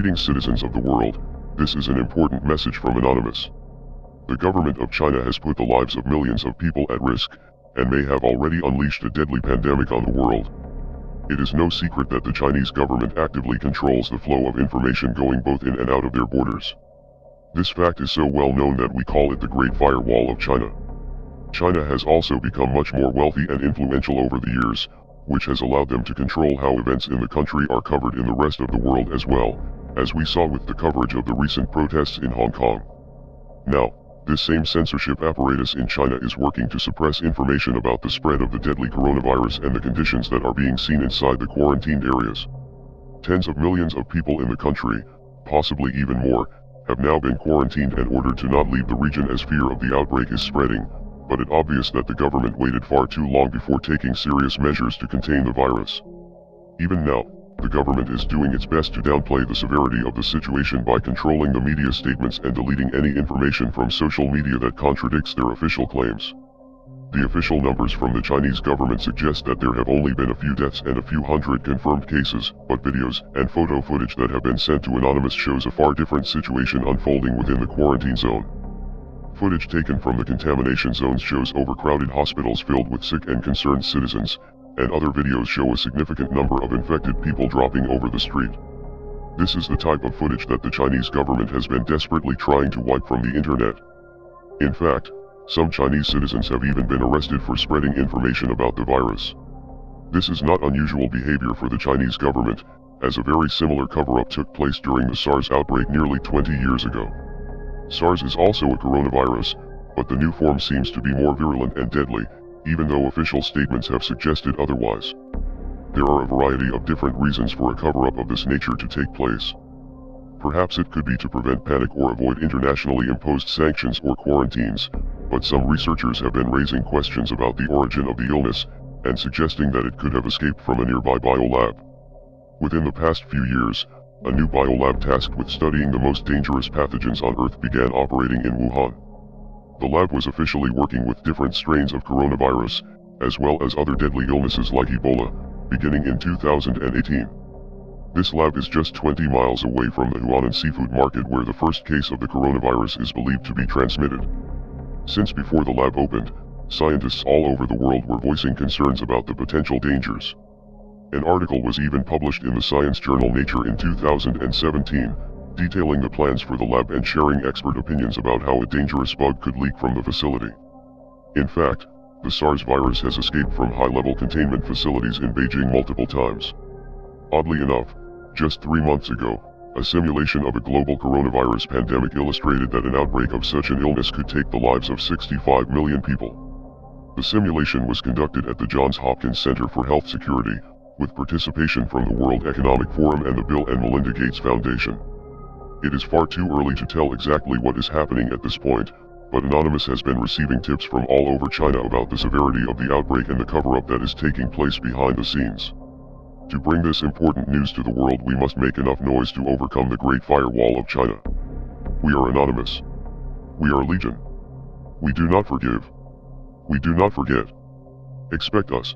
Greetings, citizens of the world. This is an important message from Anonymous. The government of China has put the lives of millions of people at risk, and may have already unleashed a deadly pandemic on the world. It is no secret that the Chinese government actively controls the flow of information going both in and out of their borders. This fact is so well known that we call it the Great Firewall of China. China has also become much more wealthy and influential over the years, which has allowed them to control how events in the country are covered in the rest of the world as well, as we saw with the coverage of the recent protests in Hong Kong. Now, this same censorship apparatus in China is working to suppress information about the spread of the deadly coronavirus and the conditions that are being seen inside the quarantined areas. Tens of millions of people in the country, possibly even more, have now been quarantined and ordered to not leave the region as fear of the outbreak is spreading, but it's obvious that the government waited far too long before taking serious measures to contain the virus. Even now, the government is doing its best to downplay the severity of the situation by controlling the media statements and deleting any information from social media that contradicts their official claims. The official numbers from the Chinese government suggest that there have only been a few deaths and a few hundred confirmed cases, but videos and photo footage that have been sent to Anonymous shows a far different situation unfolding within the quarantine zone. Footage taken from the contamination zones shows overcrowded hospitals filled with sick and concerned citizens, and other videos show a significant number of infected people dropping over the street. This is the type of footage that the Chinese government has been desperately trying to wipe from the internet. In fact, some Chinese citizens have even been arrested for spreading information about the virus. This is not unusual behavior for the Chinese government, as a very similar cover-up took place during the SARS outbreak nearly 20 years ago. SARS is also a coronavirus, but the new form seems to be more virulent and deadly, even though official statements have suggested otherwise. There are a variety of different reasons for a cover-up of this nature to take place. Perhaps it could be to prevent panic or avoid internationally imposed sanctions or quarantines, but some researchers have been raising questions about the origin of the illness, and suggesting that it could have escaped from a nearby biolab. Within the past few years, a new biolab tasked with studying the most dangerous pathogens on Earth began operating in Wuhan. The lab was officially working with different strains of coronavirus, as well as other deadly illnesses like Ebola, beginning in 2018. This lab is just 20 miles away from the Wuhan seafood market where the first case of the coronavirus is believed to be transmitted. Since before the lab opened, scientists all over the world were voicing concerns about the potential dangers. An article was even published in the science journal Nature in 2017, detailing the plans for the lab and sharing expert opinions about how a dangerous bug could leak from the facility. In fact, the SARS virus has escaped from high-level containment facilities in Beijing multiple times. Oddly enough, just 3 months ago, a simulation of a global coronavirus pandemic illustrated that an outbreak of such an illness could take the lives of 65 million people. The simulation was conducted at the Johns Hopkins Center for Health Security, with participation from the World Economic Forum and the Bill and Melinda Gates Foundation. It is far too early to tell exactly what is happening at this point, but Anonymous has been receiving tips from all over China about the severity of the outbreak and the cover-up that is taking place behind the scenes. To bring this important news to the world, we must make enough noise to overcome the Great Firewall of China. We are Anonymous. We are Legion. We do not forgive. We do not forget. Expect us.